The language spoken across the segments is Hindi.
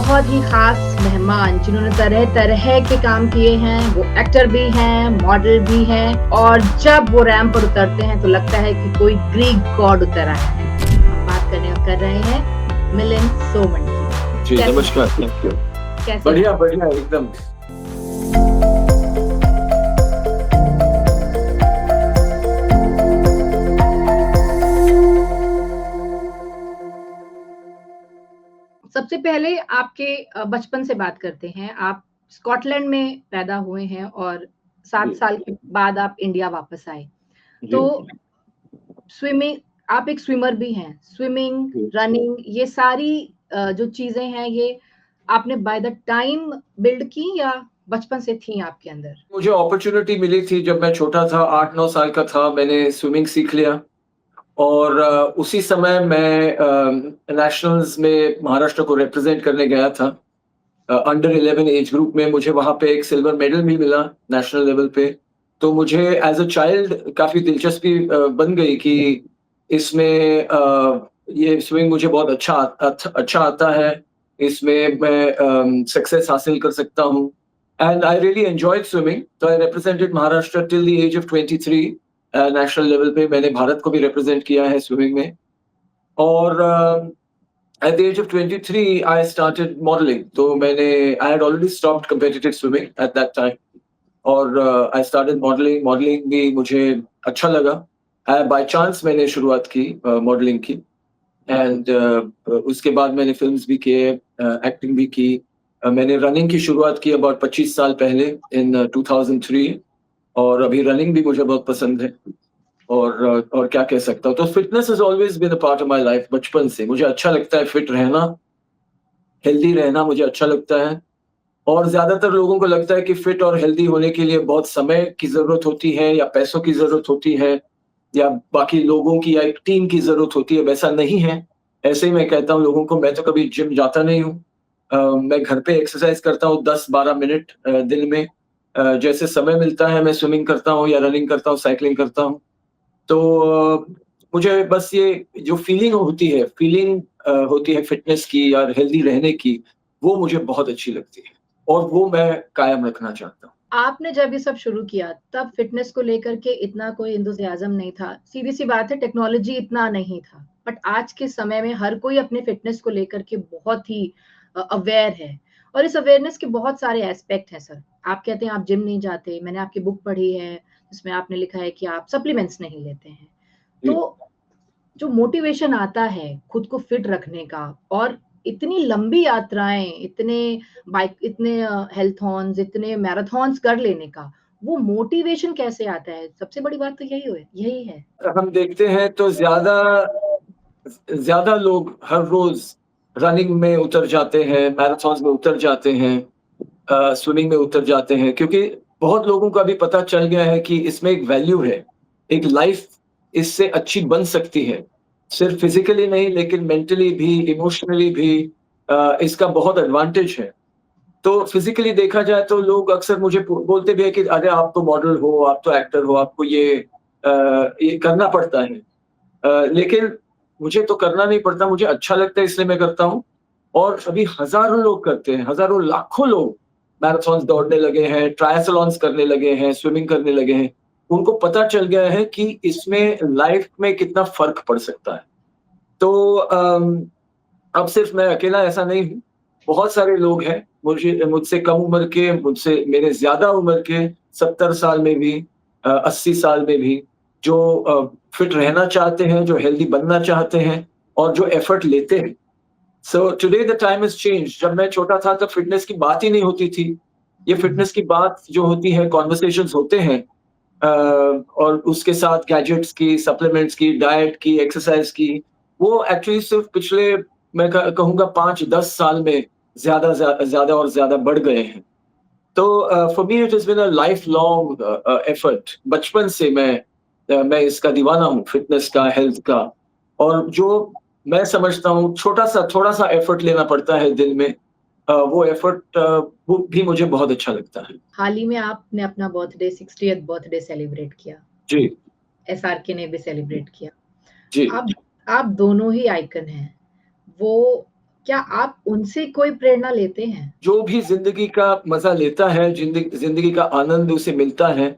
बहुत ही खास मेहमान जिन्होंने तरह-तरह के काम किए हैं। वो एक्टर भी हैं, मॉडल भी हैं और जब वो रैंप पर उतरते हैं तो लगता है कि कोई ग्रीक गॉड उतर आया है। हम बात कर रहे हैं मिलिंद सोमन की। जी, कैसे नमस्कार, हैं? Thank you. कैसे बढ़िया, हैं? बढ़िया एकदम। सबसे पहले आपके बचपन से बात करते हैं। आप स्कॉटलैंड में पैदा हुए हैं और 7 जी, साल के बाद आप इंडिया वापस आए। जी, तो स्विमिंग आप एक स्विमर भी हैं। स्विमिंग, जी। रनिंग ये सारी जो चीज़ें हैं ये आपने बाय द टाइम बिल्ड की या बचपन से थी आपके अंदर? मुझे अपॉर्च्युनिटी मिली थी जब मैं छोटा था, 8-9 साल का था, मैंने स्विमिंग सीख लिया और उसी समय मैं नेशनल्स में महाराष्ट्र को रिप्रेज़ेंट करने गया था। अंडर 11 एज ग्रुप में मुझे वहाँ पे एक सिल्वर मेडल भी मिला नेशनल लेवल पे। तो मुझे एज़ अ चाइल्ड काफ़ी दिलचस्पी बन गई कि इसमें ये स्विमिंग मुझे बहुत अच्छा आता है। इसमें मैं सक्सेस हासिल कर सकता हूँ and I really enjoyed swimming. तो I represented Maharashtra till the age of 23 national level पे मैंने भारत को भी रिप्रेजेंट किया है स्विमिंग में और at the age of 23, I started modeling. तो मैंने I had already stopped competitive swimming at that time और I started modeling. Modeling भी मुझे अच्छा लगा। बाय चांस मैंने शुरुआत की मॉडलिंग की एंड उसके बाद मैंने फिल्म्स भी किए, एक्टिंग भी की। मैंने रनिंग की शुरुआत की अबाउट 25 साल पहले इन 2003 और अभी रनिंग भी मुझे बहुत पसंद है। और क्या कह सकता हूँ, तो fitness has always been a part of my life बचपन से। मुझे अच्छा लगता है फिट रहना, हेल्दी रहना मुझे अच्छा लगता है और ज़्यादातर लोगों को लगता है कि फिट और हेल्दी होने के लिए बहुत समय की ज़रूरत होती है या पैसों की ज़रूरत होती है या बाकी लोगों की या एक टीम की ज़रूरत होती है, वैसा नहीं है। ऐसे ही मैं कहता हूँ लोगों को, मैं तो कभी जिम जाता नहीं हूँ। मैं घर पे एक्सरसाइज़ करता हूँ 10-12 मिनट दिन में। जैसे समय मिलता है मैं स्विमिंग करता हूँ या रनिंग करता हूँ, साइक्लिंग करता हूँ। तो मुझे बस ये जो फीलिंग होती है फिटनेस की और हेल्दी रहने की, वो मुझे बहुत अच्छी लगती है और वो मैं कायम रखना चाहता हूँ। आपने जब ये सब शुरू किया तब फ़िटनेस को लेकर के इतना कोई एंथुसियाज़्म नहीं था। सीधी-सी बात है टेक्नोलॉज़ी इतना नहीं था। बट आज के समय में हर कोई अपने फ़िटनेस को लेकर के बहुत ही अवेयर है और इस अवेयरनेस के बहुत सारे एस्पेक्ट हैं सर। आप कहते हैं आप जिम नहीं जाते, मैंने आपकी बुक पढ़ी है, जिसमें आपने लिखा है कि आप सप्लीमेंट्स नहीं लेते हैं। जी। तो जो मोटिवेशन आता है खुद को फिट रखने का और इतनी लंबी यात्राएँ, इतने हेल्थॉन्स, इतने मैराथन्स कर लेने का, वो मोटिवेशन कैसे आता है? सबसे बड़ी बात तो यही है। हम देखते हैं तो ज़्यादा लोग हर रोज़ रनिंग में उतर जाते हैं, मैराथन्स में उतर जाते हैं, स्विमिंग में उतर जाते हैं क्योंकि बहुत लोगों को अभी पता चल गया है कि इसमें एक वैल्यू है, एक लाइफ इससे अच्छी बन सकती है। सिर्फ फिज़िकली नहीं लेकिन मेंटली भी, इमोशनली भी इसका बहुत एडवांटेज है। तो फिज़िकली देखा जाए तो लोग अक्सर मुझे बोलते भी हैं कि अरे आप तो मॉडल हो, आप तो एक्टर हो, आपको ये करना पड़ता है। लेकिन मुझे तो करना नहीं पड़ता, मुझे अच्छा लगता है इसलिए मैं करता हूँ और अभी हज़ारों लोग करते हैं, हज़ारों लाखों लोग मैराथन्स दौड़ने लगे हैं, ट्रायथलॉन्स करने लगे हैं, स्विमिंग करने लगे हैं। उनको पता चल गया है कि इसमें लाइफ में कितना फ़र्क पड़ सकता है। तो अब सिर्फ मैं अकेला ऐसा नहीं हूँ, बहुत सारे लोग हैं, मुझसे कम उम्र के, मुझसे मेरे ज़्यादा उम्र के 70 साल में भी 80 साल में भी जो फिट रहना चाहते हैं, जो हेल्दी बनना चाहते हैं और जो एफर्ट लेते हैं। So today the time has changed. जब मैं छोटा था तब फिटनेस की बात ही नहीं होती थी। ये हुँ। फिटनेस की बात जो होती है, कन्वर्सेशंस होते हैं और उसके साथ गैजेट्स की, सप्लीमेंट्स की, डाइट की, एक्सरसाइज की, वो एक्चुअली सिर्फ पिछले मैं कहूँगा 5-10 साल में ज़्यादा और ज़्यादा बढ़ गए हैं। तो for me it has been a life long effort. बचपन से मैं इसका दीवाना हूँ फिटनेस का, हेल्थ का और जो मैं समझता हूँ छोटा-सा थोड़ा-सा एफर्ट लेना पड़ता है दिन में, वो एफर्ट वो भी मुझे बहुत अच्छा लगता है। हाल ही में आपने अपना बर्थडे 60th बर्थडे सेलिब्रेट किया। जी, एसआरके ने भी सेलिब्रेट किया। जी, आप आप दोनों ही आइकन हैं। वो क्या आप उनसे कोई प्रेरणा लेते हैं? जो भी ज़िंदगी का मज़ा लेता है, ज़िंदगी का आनंद उसे मिलता है,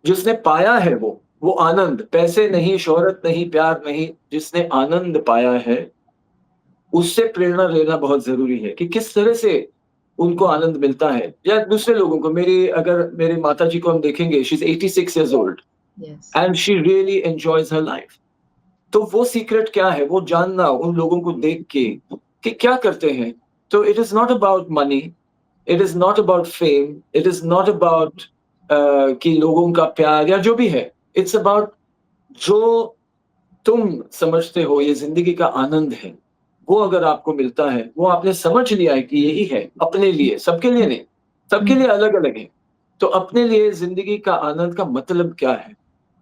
जिसने पाया है वो आनंद, पैसे नहीं, शोहरत नहीं, प्यार नहीं, जिसने आनंद पाया है, उससे प्रेरणा लेना बहुत ज़रूरी है कि किस तरह से उनको आनंद मिलता है या दूसरे लोगों को। अगर मेरी माताजी को हम देखेंगे, she is 86 years old yes. And she really enjoys her life. तो वो सीक्रेट क्या है? वो जानना उन लोगों को देख के कि क्या करते हैं। तो it is not about money, it is not about fame, it is not about कि लोगों का प्यार या जो भी है। इट्स अबाउट जो तुम समझते हो ये ज़िंदगी का आनंद है, वो अगर आपको मिलता है, वो आपने समझ लिया है कि यही है अपने लिए, सबके लिए नहीं, सबके हुँ। लिए अलग-अलग है। तो अपने लिए ज़िंदगी का आनंद का मतलब क्या है?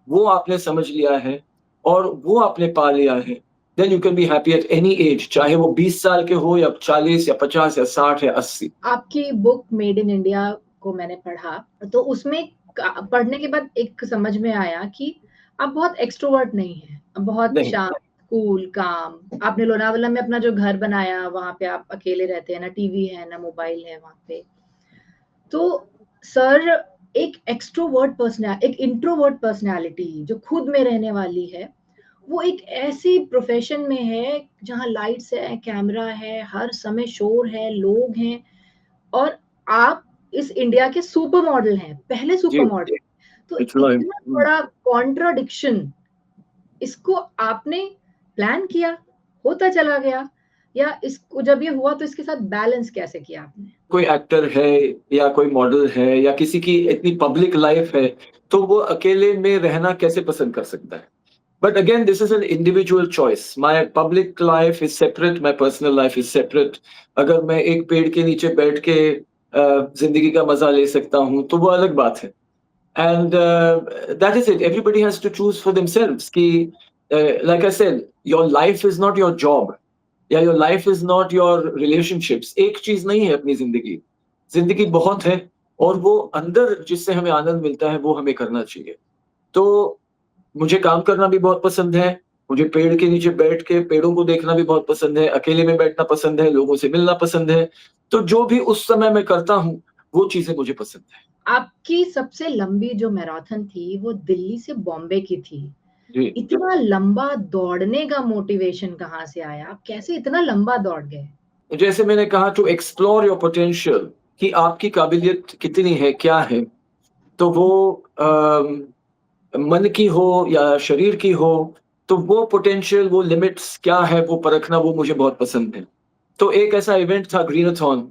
वो आपने समझ लिया है और वो आपने पा लिया है, then you can be happy at any age, चाहे वो 20 साल के हो या 40 या 50 या 60 या 80। आपकी बुक मेड इन इंडिया को मैंने पढ़ा, तो उसमें पढ़ने के बाद एक समझ में आया कि आप बहुत एक्सट्रोवर्ट नहीं हैं, आप बहुत नहीं, शांत, कूल, काम। आपने लोनावला में अपना जो घर बनाया, वहाँ पे आप अकेले रहते हैं, ना टीवी है, ना मोबाइल है वहाँ पे। तो सर, एक इंट्रोवर्ट पर्सनैलिटी जो खुद में रहने वाली है, वो एक ऐसी प्रोफ़ेशन में है, जहाँ लाइट्स है, कैमरा है, हर समय शोर है, लोग हैं, और आप इस इंडिया के सुपर मॉडल हैं, पहले जी, सुपर मॉडल। तो इट्स लाइक इतना बड़ा कॉन्ट्राडिक्शन, इसको आपने प्लान किया, होता चला गया, या इसको जब ये हुआ तो इसके साथ बैलेंस कैसे किया आपने? कोई एक्टर है या कोई मॉडल है या किसी की इतनी पब्लिक लाइफ़ है, तो वो अकेले में रहना कैसे पसंद कर सकता है? But again, this is an individual choice. My public life is separate, my personal life is separate. अगर मैं एक पेड़ के नीचे बैठ के ज़िंदगी का मज़ा ले सकता हूँ, तो वो अलग बात है। And that is it. Everybody has to choose for themselves कि like I said, your life is not your job या your life is not your relationships. एक चीज़ नहीं है अपनी ज़िंदगी। ज़िंदगी बहुत है और वो अंदर जिससे हमें आनंद मिलता है, वो हमें करना चाहिए। तो मुझे काम करना भी बहुत पसंद है, मुझे पेड़ के नीचे बैठ के पेड़ों को देखना भी बहुत पसंद है, अकेले में बैठना पसंद है, लोगों से मिलना पसंद है। तो जो भी उस समय मैं करता हूँ, वो चीज़ें मुझे पसंद है। आपकी सबसे लंबी जो मैराथन थी, वो दिल्ली से बॉम्बे की थी। जी। इतना लंबा दौड़ने का मोटिवेशन कहाँ से आया? आप कैसे इतना लंबा दौड़ गए? जैसे मैंने कहा टू एक्सप्लोर योर पोटेंशियल कि आपकी काबिलियत कितनी है, क्या है? तो वो मन की हो या शरीर की हो, तो वो पोटेंशियल, वो लिमिट्स क्या है, वो परखना वो मुझे बहुत पसंद है। तो एक ऐसा इवेंट था ग्रीनथॉन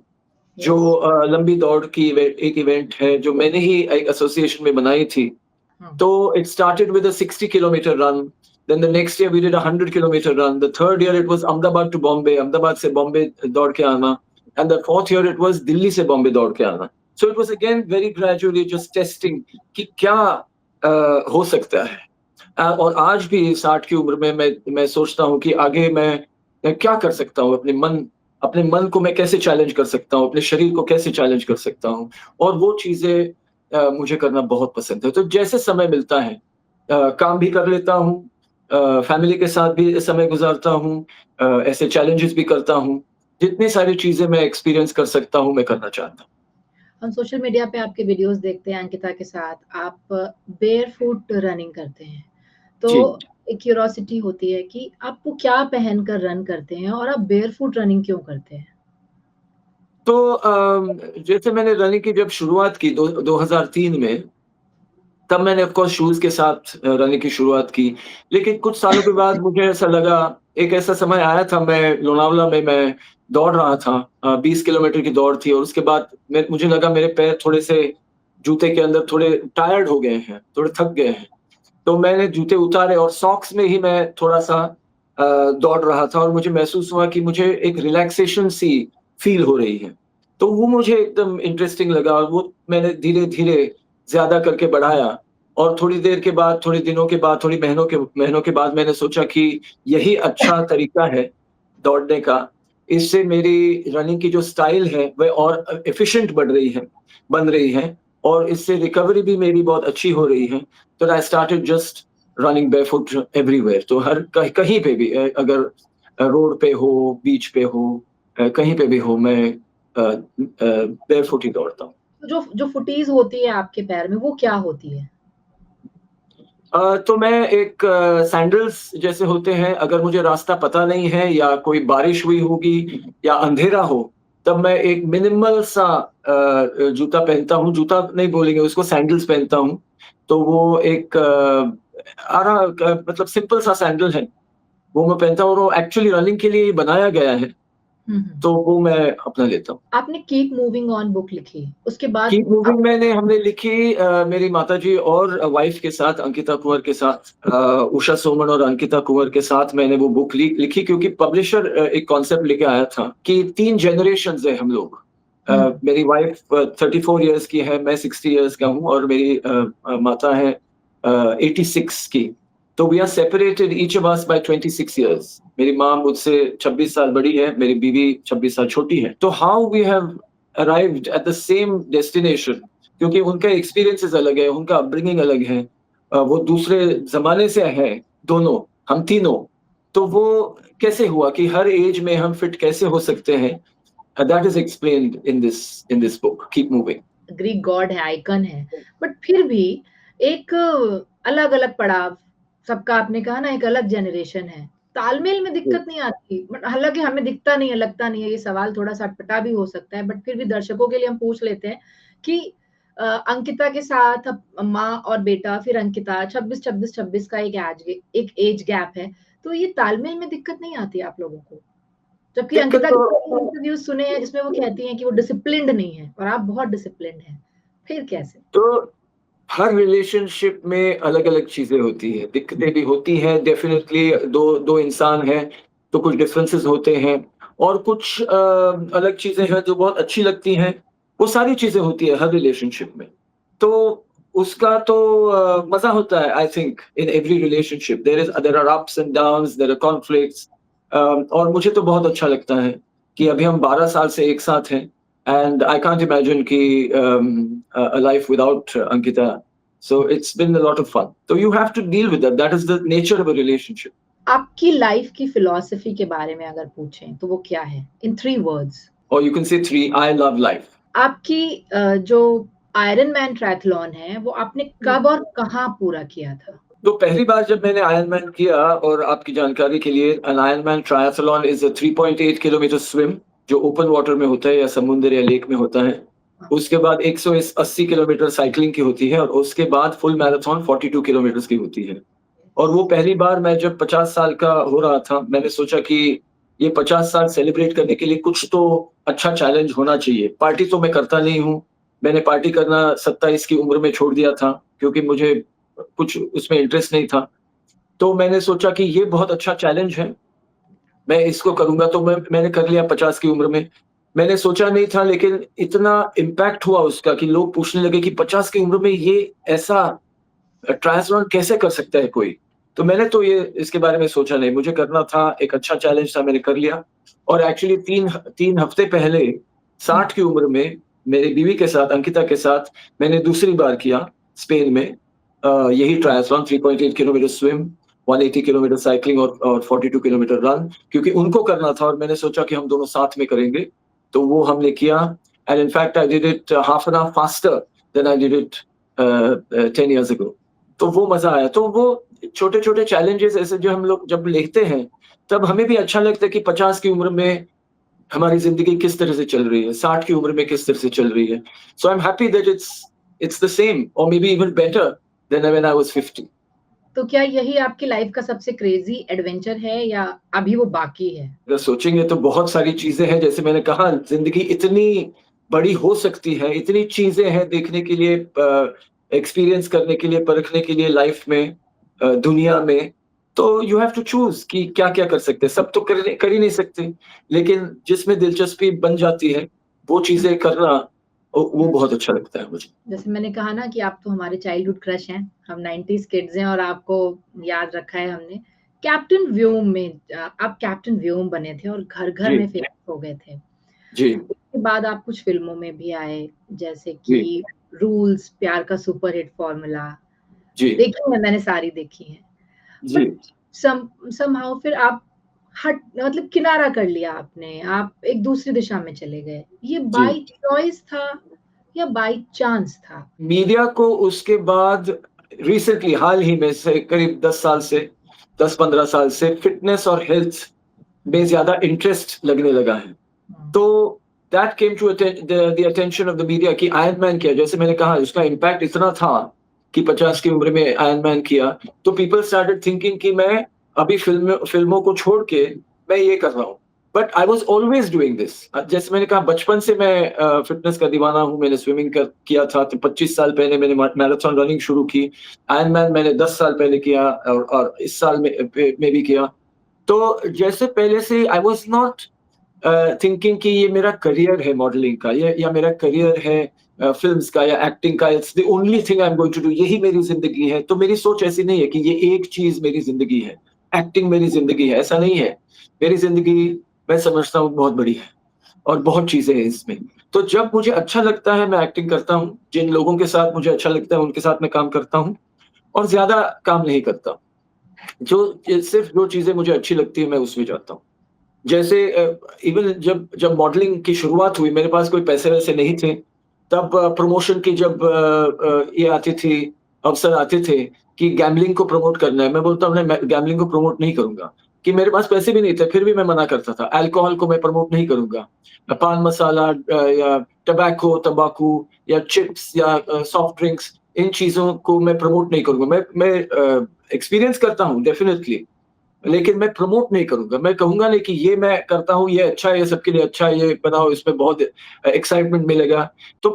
जो यस। लंबी दौड़ की एक इवेंट है जो मैंने ही एक एसोसिएशन में बनाई थी। हुँ। तो it started with a 60 kilometre run, then the next year we did a 100 kilometre run, the third year it was Ahmedabad to Bombay, Ahmedabad से बॉम्बे दौड़ के आना, and the fourth year it was Delhi से बॉम्बे दौड़ के आना। So it was again very gradually just testing कि क्या हो सकता है। और आज भी 60 की उम्र में मैं सोचता हूँ कि आगे मैं क्या कर सकता हूँ? अपने मन को मैं कैसे चैलेंज कर सकता हूँ? अपने शरीर को कैसे चैलेंज कर सकता हूँ? और वो चीज़ें मुझे करना बहुत पसंद है। तो जैसे समय मिलता है काम भी कर लेता हूँ, फैमिली के साथ भी समय गुज़ारता हूँ, ऐसे चैलेंजेस भी करता हूँ। जितनी सारी चीज़ें मैं एक्सपीरियंस कर सकता हूँ, मैं करना चाहता हूँ। हम सोशल मीडिया पे आपके वीडियोज़ देखते हैं अंकिता के साथ, आप बेयरफुट रनिंग करते हैं। तो जी। एक क्यूरियोसिटी होती है कि आप वो क्या पहनकर रन करते हैं और आप बेयरफुट रनिंग क्यों करते हैं? तो जैसे मैंने रनिंग की जब शुरुआत की 2003 में, तब मैंने ऑफ कोर्स शूज़ के साथ रनिंग की शुरुआत की। लेकिन कुछ सालों के बाद मुझे ऐसा लगा, एक ऐसा समय आया था, मैं लोनावला में मैं दौड़ रहा था, 20 किलोमीटर की दौड़ थी और उसके बाद मुझे लगा मेरे पैर थोड़े-से जूते के अंदर थोड़े टायर्ड हो गए हैं, थोड़े थक गए हैं। तो मैंने जूते उतारे और सॉक्स में ही मैं थोड़ा-सा दौड़ रहा था और मुझे महसूस हुआ कि मुझे एक रिलैक्सेशन सी फ़ील हो रही है। तो वो मुझे एकदम इंटरेस्टिंग लगा और वो मैंने धीरे-धीरे ज़्यादा करके बढ़ाया और थोड़ी देर के बाद, थोड़े दिनों के बाद, थोड़ी महीनों के बाद मैंने सोचा कि यही अच्छा तरीका है दौड़ने का। इससे मेरी रनिंग की जो स्टाइल है वह और एफ़िशिएंट बन रही है और इससे रिकवरी भी मेरी बहुत अच्छी हो रही है। तो I started just running barefoot everywhere, तो हर कहीं पे भी, अगर रोड पे हो, बीच पे हो, कहीं पे भी हो मैं बेयरफुट ही दौड़ता हूँ। तो जो जो फुटीज़ होती है आपके पैर में वो क्या होती है? तो मैं एक सैंडल्स जैसे होते हैं, अगर मुझे रास्ता पता नहीं है या कोई बारिश हुई होगी या अंधेरा हो, तब मैं एक मिनिमल सा जूता पहनता हूँ, जूता नहीं बोलेंगे उसको, सैंडल्स पहनता हूँ। तो वो एक मतलब सिंपल सा सैंडल है, वो मैं पहनता हूँ और वो एक्चुअली रनिंग के लिए ही बनाया गया है, हुँ, हुँ। तो वो मैं अपना लेता हूँ। आपने कीप मूविंग ऑन बुक लिखी, उसके बाद कीप मूविंग हमने लिखी मेरी माताजी और वाइफ के साथ, अंकिता कुंवर के साथ, उषा सोमन और अंकिता कुंवर के साथ मैंने वो बुक लिखी, क्योंकि पब्लिशर एक कॉन्सेप्ट लेके आया था कि 3 जनरेशंस हैं हम लोग। हुँ, मेरी वाइफ 34 इयर्स की है, मैं 60 इयर्स का हूँ और मेरी माता है 86 की। तो we are separated each of us by 26 years. मेरी माँ मुझसे 26 साल बड़ी है, मेरी बीवी 26 साल छोटी है। तो how we have arrived at the same destination, क्योंकि उनका एक्सपीरियंसेस अलग है, उनका अपब्रिंगिंग अलग है, वो दूसरे जमाने से है दोनों, हम तीनों। तो वो कैसे हुआ कि हर एज में हम फिट कैसे हो सकते हैं, that is explained in this book keep moving. Greek God है, आइकन है, बट फिर भी एक अलग-अलग पड़ाव, सबका आपने कहा ना एक अलग जनरेशन है, तालमेल में दिक्कत नहीं आती, बट हालाँकि हमें दिखता नहीं है, लगता नहीं है, ये सवाल थोड़ा-सा अटपटा भी हो सकता है, बट फिर भी दर्शकों के लिए हम पूछ लेते हैं कि अंकिता के साथ अब माँ और बेटा, फिर अंकिता 26-26-26 का एक एज गैप है, तो ये तालमेल में दिक्कत नहीं आती आप लोगों को? जबकि दिक्कत अंकिता तो के इंटरव्यूज़ सुने हैं जिसमें वो कहती हैं कि वो डिसिप्लिन्ड नहीं है और आप बहुत डिसिप्लिन्ड हैं। फिर कैसे? तो हर रिलेशनशिप में अलग-अलग चीज़ें होती हैं, दिक्कतें भी होती हैं, डेफ़िनेटली दो दो इंसान हैं, तो कुछ डिफरेंसेस होते हैं और कुछ अलग चीज़ें हैं जो बहुत अच्छी लगती हैं, वो सारी चीज़ें होती हैं हर रिलेशनशिप में। तो उसका तो मज़ा होता है, I think in every relationship there are ups and downs, there are conflicts, और मुझे तो बहुत अच्छा लगता है कि अभी हम 12 साल से एक साथ हैं, and I can't imagine ki a life without Ankita. So it's been a lot of fun. So you have to deal with that. That is the nature of a relationship. आपकी लाइफ़ की फिलॉसफी के बारे में अगर पूछें, तो वो क्या है? इन 3 words. Or you can say three, I love life. आपकी जो आयरन मैन ट्रायथलॉन है, वो आपने कब और कहाँ पूरा किया था? तो पहली बार जब मैंने आयरन किया, और आपकी जानकारी के लिए, an iron triathlon is a 3.8 kilometre swim, जो ओपन वाटर में होता है या समुद्र या लेक में होता है। हाँ, उसके बाद 180 किलोमीटर साइकिलिंग की होती है और उसके बाद फुल मैराथन 42 किलोमीटर की होती है। और वो पहली बार मैं जब 50 साल का हो रहा था, मैंने सोचा कि ये 50 साल सेलिब्रेट करने के लिए कुछ तो अच्छा चैलेंज होना चाहिए। पार्टी तो मैं करता नहीं हूँ। मैंने पार्टी करना 27 की उम्र में छोड़ दिया था, क्योंकि मुझे कुछ उसमें इंटरेस्ट नहीं था। तो मैंने सोचा कि ये बहुत अच्छा चैलेंज है, मैं इसको करूँगा, तो मैंने कर लिया 50 की उम्र में। मैंने सोचा नहीं था, लेकिन इतना इम्पैक्ट हुआ उसका कि लोग पूछने लगे कि 50 की उम्र में ये ऐसा ट्रायथलॉन कैसे कर सकता है कोई? तो मैंने तो ये इसके बारे में सोचा नहीं, मुझे करना था, एक अच्छा चैलेंज था, मैंने कर लिया। और एक्चुअली 3 हफ्ते पहले हुँ, 60 की उम्र में मेरी बीवी के साथ, अंकिता के साथ मैंने दूसरी बार किया स्पेन में, यही triathlon 3.8 kilometre swim, 180 kilometre cycling और 42 किलोमीटर रन, क्योंकि उनको करना था और मैंने सोचा कि हम दोनों साथ में करेंगे। तो वो हमने किया, and in fact I did it half an hour faster than I did it 10 years ago. तो वो मज़ा आया। तो वो छोटे-छोटे चैलेंजेज़ ऐसे जो हम लोग जब लेते हैं, तब हमें भी अच्छा लगता है कि 50 की उम्र में हमारी ज़िंदगी किस तरह से चल रही है, 60 की उम्र में किस तरह से चल रही है। So I am happy that it's the same और maybe even better than when I was 50। तो क्या यही आपकी लाइफ़ का सबसे क्रेज़ी एडवेंचर है या अभी वो बाकी है? अगर सोचेंगे तो बहुत सारी चीज़ें हैं, जैसे मैंने कहा ज़िंदगी इतनी बड़ी हो सकती है, इतनी चीज़ें हैं देखने के लिए, एक्सपीरियंस करने के लिए, परखने के लिए लाइफ़ में, दुनिया में। तो यू हैव टू चूज़ कि क्या-क्या कर सकते हैं। सब तो कर ही नहीं सकते, लेकिन जिसमें दिलचस्पी बन जाती है, वो हुँ, चीज़ें करना, वो हुँ। बहुत अच्छा लगता है मुझे। जैसे मैंने कहा ना कि आप तो हमारे चाइल्डहुड क्रश हैं, हम 90s किड्स हैं और आपको याद रखा है हमने। कैप्टन व्योम में आप कैप्टन व्योम बने थे और घर-घर जी, में फेमस हो गए थे। जी, उसके बाद आप कुछ फ़िल्मों में भी आए, जैसे जी, कि रूल्स, प्यार का सुपरहिट फ़ॉर्मूला, जी, देखी है मैंने सारी देखी हैं। जी। बट समहाउ फिर आप हट मतलब किनारा कर लिया आपने, आप एक दूसरी दिशा में चले गए। ये जी। बाय चॉइस था या बाय चांस था? मीडिया को उसके बाद रिसेंटली हाल ही में से करीब 10 साल से 10-15 साल से फिटनेस और हेल्थ में ज़्यादा इंटरेस्ट लगने लगा है। हुँ, तो that came to the attention of the media कि आयरन मैन किया, जैसे मैंने कहा उसका इम्पैक्ट इतना था कि 50 की उम्र में आयरन मैन किया, तो पीपल स्टार्टेड थिंकिंग कि मैं अभी फ़िल्मों को छोड़ के मैं ये कर रहा हूँ। But I was always doing this. जैसे मैंने कहा बचपन से मैं फ़िटनेस का दीवाना हूँ, मैंने स्विमिंग किया था, तो 25 साल पहले मैंने मैराथन रनिंग शुरू की। आयरन मैन मैंने 10 साल पहले किया और इस साल में भी किया। तो जैसे पहले से आई वाज़ नॉट थिंकिंग कि ये मेरा करियर है मॉडलिंग का, या मेरा करियर है फ़िल्म्स का या एक्टिंग का, it's the only thing I am going to do, यही मेरी ज़िंदगी है। तो मेरी सोच ऐसी नहीं है कि ये एक चीज़ मेरी ज़िंदगी है, एक्टिंग मेरी ज़िंदगी है, ऐसा नहीं है। मेरी ज़िंदगी मैं समझता हूँ बहुत बड़ी है और बहुत चीज़ें हैं इसमें। तो जब मुझे अच्छा लगता है मैं एक्टिंग करता हूँ, जिन लोगों के साथ मुझे अच्छा लगता है उनके साथ मैं काम करता हूँ और ज़्यादा काम नहीं करता। सिर्फ़ जो चीज़ें मुझे अच्छी लगती है मैं उसमें जाता हूँ। जैसे इवन जब जब मॉडलिंग की शुरुआत हुई, मेरे पास कोई पैसे-वैसे नहीं थे, तब प्रमोशन की जब ये आती थी, अवसर आते थे कि गैम्बलिंग को प्रमोट करना है, मैं बोलता हूँ नहीं, मैं गैम्बलिंग को प्रमोट नहीं करूँगा, कि मेरे पास पैसे भी नहीं थे, फिर भी मैं मना करता था। अल्कोहल को मैं प्रमोट नहीं करूँगा। पान मसाला या टबैको तम्बाकू या चिप्स या सॉफ्ट ड्रिंक्स, इन चीज़ों को मैं प्रमोट नहीं करूँगा। मैं एक्सपीरियंस करता हूँ डेफ़िनिटली, लेकिन मैं प्रमोट नहीं करूँगा। मैं कहूँगा नहीं कि ये मैं करता हूँ, ये अच्छा है, ये सबके लिए अच्छा है, ये बनाओ, इसमें बहुत एक्साइटमेंट मिलेगा। तो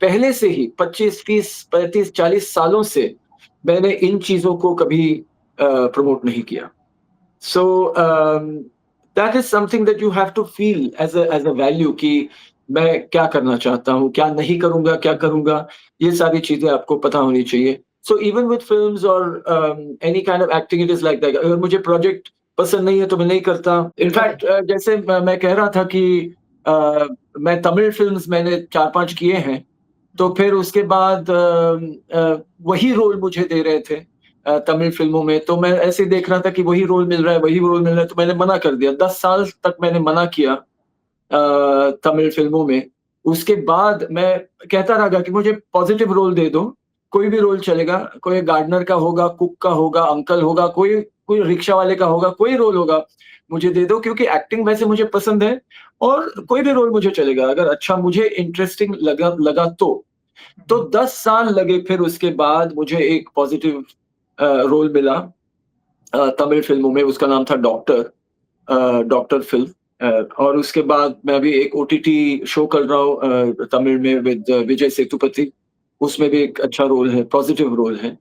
पहले से ही 25, 30, 35, 40 सालों से मैंने इन चीज़ों को कभी प्रमोट नहीं किया। So that is something that you have to feel as a value कि मैं क्या करना चाहता हूँ, क्या नहीं करूँगा, क्या करूँगा, ये सारी चीज़ें आपको पता होनी चाहिए। सो इवन विथ फ़िल्म्स और any kind of acting it is like that. अगर मुझे प्रोजेक्ट पसंद नहीं है तो मैं नहीं करता। In fact correct. जैसे मैं कह रहा था कि अ, मैं तमिल फ़िल्म्स मैंने 4-5 किए हैं, तो हुँ, फिर उसके बाद वही रोल मुझे दे रहे थे तमिल फ़िल्मों में, तो मैं ऐसे ही देख रहा था कि वही रोल मिल रहा है, वही रोल मिल रहा है, तो मैंने मना कर दिया। 10 साल तक मैंने मना किया तमिल फ़िल्मों में। उसके बाद मैं कहता रहा कि मुझे पॉज़िटिव रोल दे दो, कोई भी रोल चलेगा, कोई गार्डनर का होगा, कुक का होगा, अंकल होगा, कोई कोई रिक्शा वाले का होगा, कोई रोल होगा, मुझे दे दो, क्योंकि एक्टिंग वैसे मुझे पसंद है और कोई भी रोल मुझे चलेगा, अगर अच्छा मुझे इंटरेस्टिंग लगा लगा तो। तो हुँ, 10 साल लगे, फिर उसके बाद मुझे एक पॉज़िटिव रोल मिला तमिल फ़िल्मों में, उसका नाम था डॉक्टर, डॉक्टर फ़िल्म। और उसके बाद मैं अभी एक ओटीटी शो कर रहा हूँ तमिल में विद विजय सेतुपति, उसमें भी एक अच्छा रोल है, पॉज़िटिव रोल है। हुँ,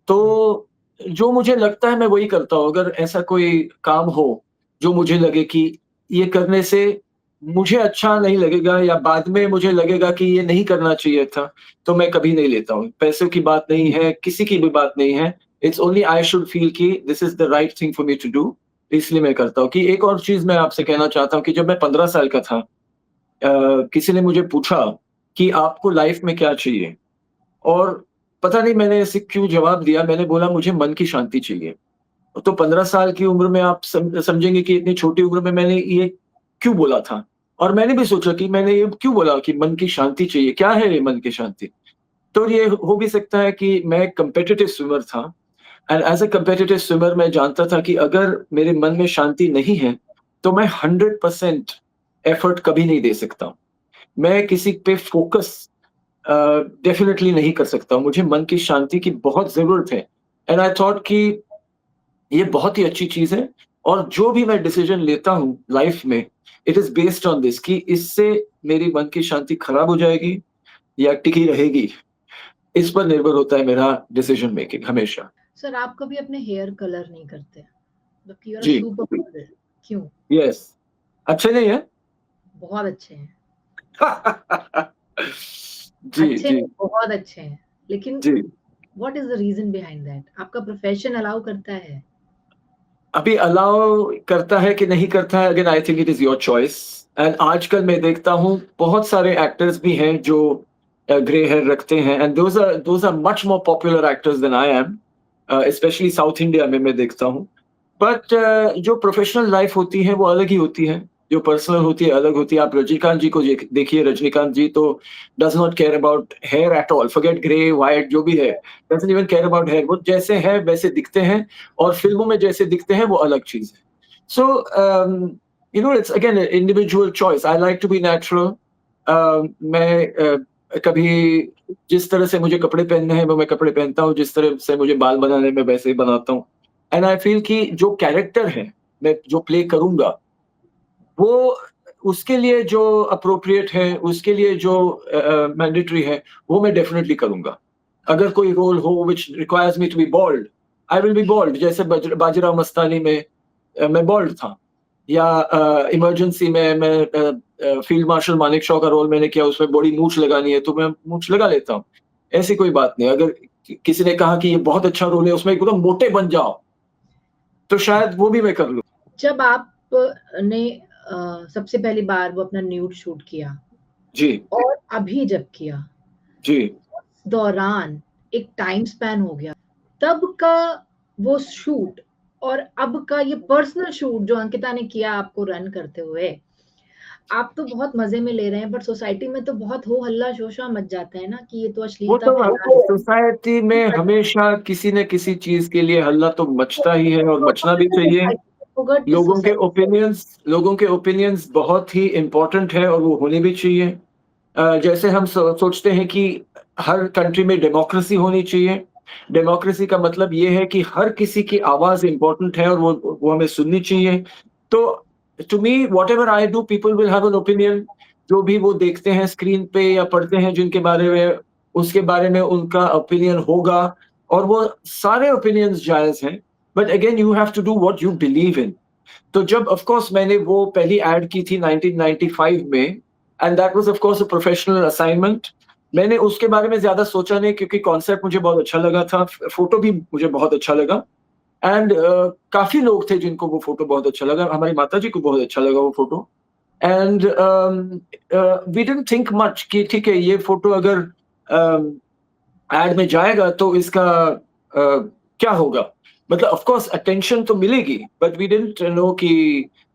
तो जो मुझे लगता है मैं वही करता हूँ, अगर ऐसा कोई काम हो, जो मुझे लगे कि ये करने से मुझे अच्छा नहीं लगेगा या बाद में मुझे लगेगा कि ये नहीं करना चाहिए था, तो मैं कभी नहीं लेता हूँ। पैसों की बात नहीं है, किसी की भी बात नहीं है, it's only I should feel कि this is the right thing for me to do, इसलिए मैं करता हूँ। कि एक और चीज़ मैं आपसे कहना चाहता हूँ कि जब मैं 15 साल का था, किसी ने मुझे पूछा कि आपको लाइफ़ में क्या चाहिए? और पता नहीं मैंने ऐसे क्यों जवाब दिया, मैंने बोला मुझे मन की शांति चाहिए। तो 15 साल की उम्र में आप समझेंगे कि इतनी छोटी उम्र में मैंने ये क्यों बोला था? और मैंने भी सोचा कि मैंने ये क्यों बोला कि मन की शांति चाहिए, क्या है ये मन की शांति? तो ये हो भी सकता है कि मैं कॉम्पिटिटिव स्विमर था and as a competitive swimmer मैं जानता था कि अगर मेरे मन में शांति नहीं है, तो मैं 100% एफर्ट कभी नहीं दे सकता। मैं किसी पे फ़ोकस अ, डेफ़िनिटली नहीं कर सकता हूँ। मुझे मन की शांति की बहुत ज़रूरत है एंड आई थॉट कि ये बहुत ही अच्छी चीज़ है और जो भी मैं डिसीज़न लेता हूँ लाइफ़ में, it is based on this कि इससे मेरी मन की शांति खराब हो जाएगी या टिकी रहेगी। इस पर निर्भर होता है मेरा डिसीज़न मेकिंग हमेशा। सर आप कभी अपने हेयर कलर नहीं करते, जबकि यू आर अ जी, सुपर मॉडल, क्यों? यस। अच्छे नहीं है? बहुत अच्छे हैं, जी, अच्छे जी, नहीं बहुत अच्छे हैं, लेकिन जी। What is the reason behind that? आपका प्रोफ़ेशन अलाउ करता है? अभी अलाउ करता है कि नहीं करता है, again I think it is your choice and आजकल मैं देखता हूँ बहुत सारे एक्टर्स भी हैं जो ग्रे हेयर रखते हैं and those are much more popular actors than I am, especially south India में मैं देखता हूँ। बट जो प्रोफेशनल लाइफ होती है वो अलग ही होती है, जो पर्सनल होती है अलग होती है। आप रजनीकांत जी को देखिए, रजनीकांत जी तो does not care about hair at all, forget grey white जो भी है, doesn't even care about hair. वो जैसे है वैसे दिखते हैं, और फिल्मों में जैसे दिखते हैं वो अलग चीज है। So you know it's again individual choice. I like to be natural. मैं कभी जिस तरह से मुझे कपड़े पहनने हैं वो मैं कपड़े पहनता हूँ, जिस तरह से मुझे बाल बनाने में वैसे ही बनाता हूँ। एंड आई फील कि जो कैरेक्टर है मैं जो प्ले करूंगा, वो उसके लिए जो अप्रोप्रिएट है, उसके लिए जो मैंडेटरी है, वो मैं डेफिनेटली करूंगा। अगर कोई रोल हो which requires me to be bold, I will be bold. जैसे बाजीराव मस्तानी में मैं बोल्ड था, या इमरजेंसी में मैं फील्ड मार्शल मानेकशॉ का रोल मैंने किया, उसमें बड़ी मूंछ लगानी है तो मैं मूंछ लगा लेता हूँ। ऐसी कोई बात नहीं। अगर किसी ने कहा कि ये बहुत अच्छा रोल है, उसमें एकदम मोटे बन जाओ, तो शायद वो भी मैं कर लूँ। जब आपने सबसे पहली बार वो अपना न्यूड शूट किया जी, और अभी जब किया, जी। उस दौरान एक टाइम स्पैन हो गया। तब का वो शूट और अब का ये पर्सनल शूट जो अंकिता ने किया आपको रन करते हुए, आप तो बहुत मज़े में ले रहे हैं, बट सोसाइटी में तो बहुत हो हल्ला शोशा मच जाता है ना कि ये तो वो अश्लीलता तो फैला रहे हैं। सोसाइटी में हमेशा किसी न किसी चीज़ के लिए हल्ला तो मचता ही है, और तो मचना भी चाहिए। लोगों के ओपिनियंस बहुत ही इम्पोर्टेंट है, और वो होने भी चाहिए। जैसे हम सोचते हैं कि हर कंट्री में डेमोक्रेसी होनी चाहिए। डेमोक्रेसी का मतलब ये है कि हर किसी की आवाज़ इम्पोर्टेंट है, और वो हमें सुननी चाहिए। तो to me whatever I do, people will have an opinion. जो भी वो देखते हैं स्क्रीन पे या पढ़ते हैं जिनके बारे में, उसके बारे में उनका ओपिनियन होगा, और वो सारे ओपिनियंस जायज़ हैं। But again you have to do what you believe in. तो जब ऑफ कोर्स मैंने वो पहली एड की थी 1995 में, and that was of course a professional assignment. मैंने उसके बारे में ज़्यादा सोचा नहीं, क्योंकि कॉन्सेप्ट मुझे बहुत अच्छा लगा था, फ़ोटो भी मुझे बहुत अच्छा लगा। एंड काफ़ी लोग थे जिनको वो फ़ोटो बहुत अच्छा लगा, हमारी माताजी को बहुत अच्छा लगा वो photo. And we didn't think much कि ठीक है, ये फ़ोटो अगर एड में जाएगा तो इसका क्या होगा? मतलब ऑफ कोर्स अटेंशन तो मिलेगी, बट वी डिडन्ट नो कि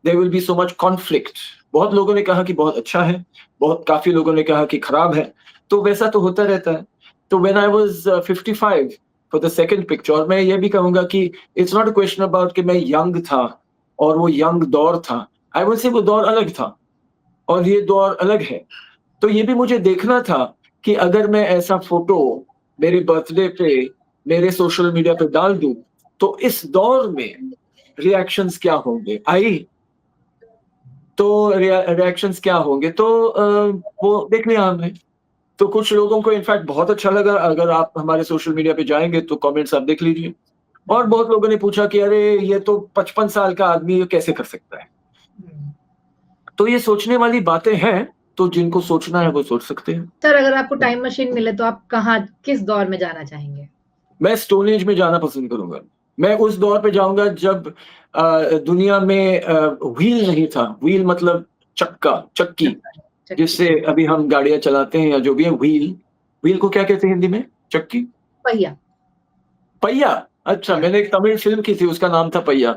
there will be so much conflict. बहुत लोगों ने कहा कि बहुत अच्छा है, बहुत काफ़ी लोगों ने कहा कि खराब है, तो वैसा तो होता रहता है। तो when I was 55 for the second picture, और मैं ये भी कहूँगा कि it's not a question about कि मैं यंग था और वो यंग दौर था। आई वुड से वो दौर अलग था, और ये दौर अलग है। तो ये भी मुझे देखना था कि अगर मैं ऐसा फ़ोटो मेरे बर्थडे पे मेरे सोशल मीडिया पे डाल दूँ, तो इस दौर में रिएक्शंस क्या होंगे? तो रिएक्शंस क्या होंगे? तो वो देखने हमें। तो कुछ लोगों को इनफैक्ट बहुत अच्छा लगा। अगर आप हमारे सोशल मीडिया पे जाएँगे तो कमेंट्स आप देख लीजिए। और बहुत लोगों ने पूछा कि अरे! ये तो 55 साल का आदमी ये कैसे कर सकता है? हुँ। तो ये सोचने वाली बातें हैं, तो जिनको सोचना है वो सोच सकते हैं। सर अगर आपको टाइम मशीन मिले तो आप कहाँ किस दौर में जाना चाहेंगे? मैं स्टोन एज में जाना पसंद करूँगा। मैं उस दौर पे जाऊँगा जब दुनिया में व्हील नहीं था। व्हील मतलब चक्की, चक्का चक्की, जिससे अभी हम गाड़ियाँ चलाते हैं या जो भी है व्हील। व्हील को क्या कहते हैं हिंदी में? चक्की? पहिया, पहिया? अच्छा, या मैंने एक तमिल फ़िल्म की थी, उसका नाम था पहिया।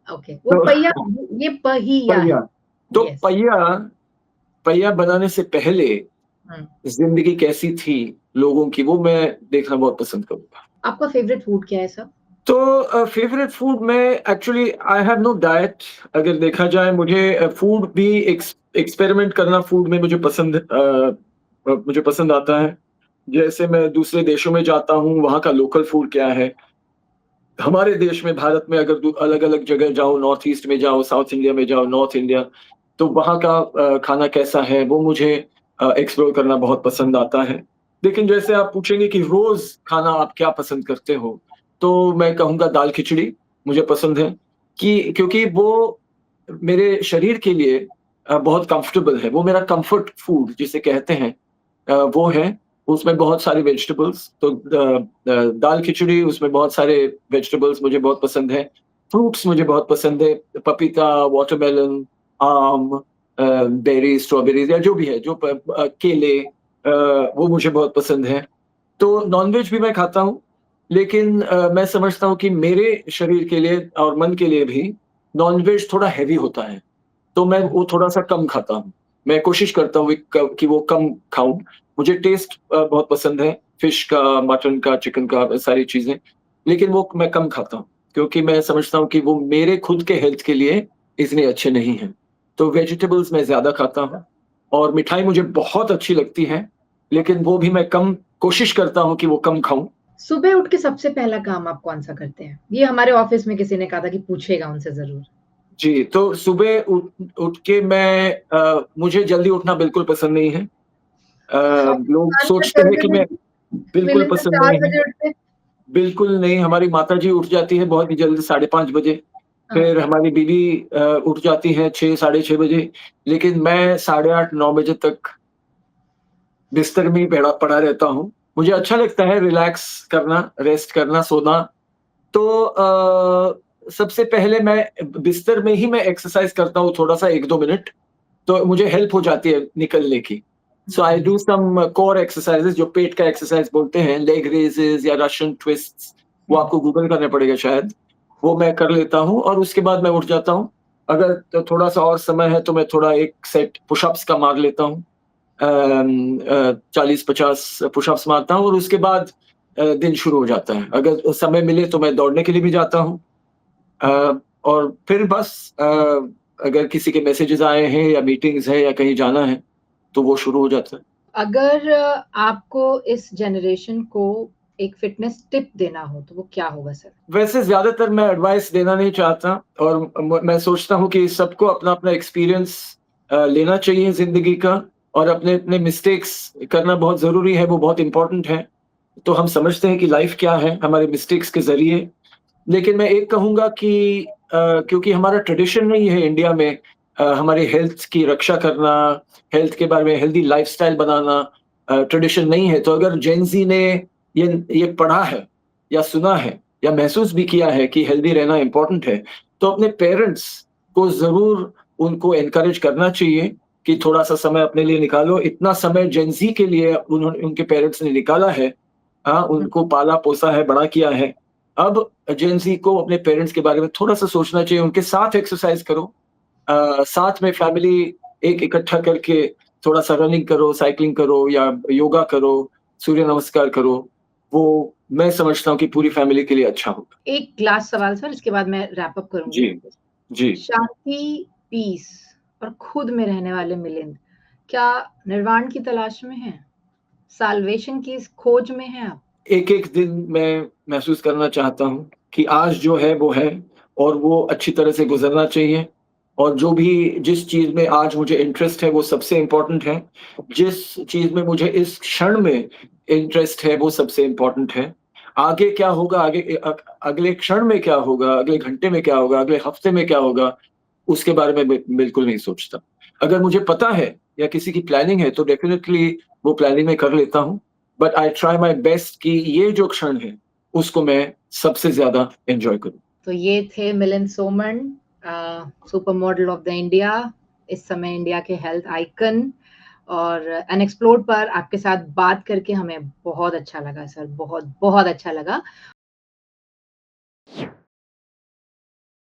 ओके, वो तो पहिया ये पहिया है। पहिया। तो यस। पहिया पहिया बनाने से पहले हुँ। ज़िंदगी कैसी थी लोगों की, वो मैं देखना बहुत पसंद करूँगा। आपका फ़ेवरेट फूड क्या है सर? तो फ़ेवरेट फूड में actually I have no diet. अगर देखा जाए मुझे फूड भी एक्सपेरिमेंट करना फूड में मुझे पसंद आता है। जैसे मैं दूसरे देशों में जाता हूँ, वहाँ का लोकल फूड क्या है? हमारे देश में भारत में अगर अलग-अलग जगह जाओ, नॉर्थ ईस्ट में जाओ, साउथ इंडिया में जाओ, नॉर्थ इंडिया, तो वहाँ का खाना कैसा है वो मुझे एक्सप्लोर करना बहुत पसंद आता है। लेकिन जैसे आप पूछेंगे कि रोज़ खाना आप क्या पसंद करते हो? तो मैं कहूँगा दाल खिचड़ी मुझे पसंद है, कि क्योंकि वो मेरे शरीर के लिए बहुत कंफर्टेबल है। वो मेरा कम्फर्ट फूड जिसे कहते हैं वो है। उसमें बहुत सारे वेजिटेबल्स, तो दाल खिचड़ी, उसमें बहुत सारे वेजिटेबल्स मुझे बहुत पसंद है। फ्रूट्स मुझे बहुत पसंद है, पपीता, वाटरमेलन, आम, बेरी, स्ट्रॉबेरीज़ या जो भी है, केले, वो मुझे बहुत पसंद है। तो नॉन-वेज भी मैं खाता हूँ, लेकिन मैं समझता हूँ कि मेरे शरीर के लिए और मन के लिए भी नॉन-वेज थोड़ा हेवी होता है, तो मैं वो थोड़ा-सा कम खाता हूँ। मैं कोशिश करता हूँ कि वो कम खाऊँ। मुझे टेस्ट बहुत पसंद है, फिश का, मटन का, चिकन का, सारी चीज़ें, लेकिन वो मैं कम खाता हूँ, क्योंकि मैं समझता हूँ कि वो मेरे खुद के हेल्थ के लिए इतने अच्छे नहीं हैं। तो वेजिटेबल्स मैं ज़्यादा खाता हूँ और मिठाई मुझे बहुत अच्छी लगती है, लेकिन वो भी मैं कम कोशिश करता हूँ कि वो कम खाऊँ। सुबह उठ के सबसे पहला काम आप कौन-सा करते हैं? ये हमारे ऑफ़िस में किसी ने कहा था कि पूछेगा उनसे ज़रूर। जी, तो सुबह उठ उठ के मुझे जल्दी उठना बिल्कुल पसंद नहीं है। आप लोग 5 सोचते हैं कि बजे मैं बिल्कुल मिलिंद तो पसंद 4 नहीं है। बजे उठते हैं। बिल्कुल नहीं, हमारी माताजी उठ जाती है बहुत ही जल्दी 5:30 बजे, हाँ, फिर हमारी बीवी उठ जाती है 6 साढ़े 6 बजे, लेकिन मैं 8:30 9 बजे तक बिस्तर में ही पड़ा रहता हूँ। मुझे अच्छा लगता है रिलैक्स करना, रेस्ट करना, सोना। तो सबसे पहले मैं बिस्तर में ही मैं एक्सरसाइज़ करता हूँ थोड़ा-सा 1-2 मिनट, तो मुझे हेल्प हो जाती है निकलने की। सो आई हुँ, डू सम कोर एक्सरसाइज़ेज़ जो पेट का एक्सरसाइज़ बोलते हैं, लेग रेज़ेज़ या रशियन ट्विस्ट्स, वो हुँ। आपको गूगल करना पड़ेगा शायद। वो मैं कर लेता हूँ और उसके बाद मैं उठ जाता हूँ। अगर थोड़ा-सा और समय है तो मैं थोड़ा 1 सेट पुशअप्स का मार लेता हूँ। 40-50 पुशअप्स मारता हूँ और उसके बाद दिन शुरू हो जाता है। अगर समय मिले तो मैं दौड़ने के लिए भी जाता हूँ। और फिर बस अगर किसी के मैसेजेस आए हैं या मीटिंग्स है या कहीं जाना है, तो वो शुरू हो जाता है। अगर आपको इस जनरेशन को एक फ़िटनेस टिप देना हो, तो वो क्या होगा सर? वैसे ज़्यादातर मैं एडवाइस देना नहीं चाहता और मैं सोचता हूँ कि सबको अपना-अपना एक्सपीरियंस लेना चाहिए ज़िंदगी का और अपने-अपने मिस्टेक्स करना बहुत ज़रूरी है, वो बहुत इम्पोर्टेंट है। तो हम समझते हैं कि लाइफ़ क्या है, हमारे मिस्टेक्स के ज़रिए। लेकिन मैं एक कहूँगा कि क्योंकि हमारा ट्रेडिशन नहीं है इंडिया में हमारी हेल्थ की रक्षा करना, हेल्थ के बारे में हेल्दी लाइफ़स्टाइल बनाना ट्रेडिशन नहीं है। तो अगर जेन ज़ी ने ये पढ़ा है या सुना है या महसूस भी किया है कि हेल्दी रहना इम्पोर्टेंट है, तो अपने पेरेंट्स को ज़रूर उनको एनकरेज करना चाहिए कि थोड़ा-सा समय अपने लिए निकालो। इतना समय जेन ज़ी के लिए उनके पेरेंट्स ने निकाला है। हाँ, हुँ, उनको पाला-पोसा है, बड़ा किया है। अब जेन ज़ी को अपने पेरेंट्स के बारे में थोड़ा-सा सोचना चाहिए, उनके साथ एक्सरसाइज़ करो। साथ में फैमिली एक इकट्ठा करके थोड़ा-सा रनिंग करो, साइक्लिंग करो या योगा करो, सूर्य नमस्कार करो। वो मैं समझता हूँ कि पूरी फैमिली के लिए अच्छा होगा। एक लास्ट सवाल सर, इसके बाद मैं रैप अप जी, करूँगी। जी। शांति, पीस और खुद में रहने वाले मिलिंद, क्या निर्वाण की तलाश में हैं? साल्वेशन की इस खोज में हैं आप? एक-एक दिन मैं महसूस करना चाहता हूँ कि आज जो है वो है और वो अच्छी तरह से गुज़रना चाहिए और जो भी जिस चीज़ में आज मुझे इंटरेस्ट है वो सबसे इम्पोर्टेंट है। जिस चीज़ में मुझे इस क्षण में इंटरेस्ट है वो सबसे इम्पोर्टेंट है। आगे क्या होगा, अगले क्षण में क्या होगा, अगले घंटे में क्या होगा, अगले हफ्ते में क्या होगा, उसके बारे में बिल्कुल नहीं सोचता। अगर मुझे पता है या किसी की प्लानिंग है तो डेफ़िनिटली वो प्लानिंग मैं कर लेता हूँ। But I try my best कि ये जो क्षण है, उसको मैं सबसे ज़्यादा एन्जॉय करूँ। तो ये थे Milind Soman, super model of the India, इस समय इंडिया के हेल्थ आइकन और अनएक्सप्लोर्ड पर आपके साथ बात करके हमें बहुत अच्छा लगा सर, बहुत, बहुत अच्छा लगा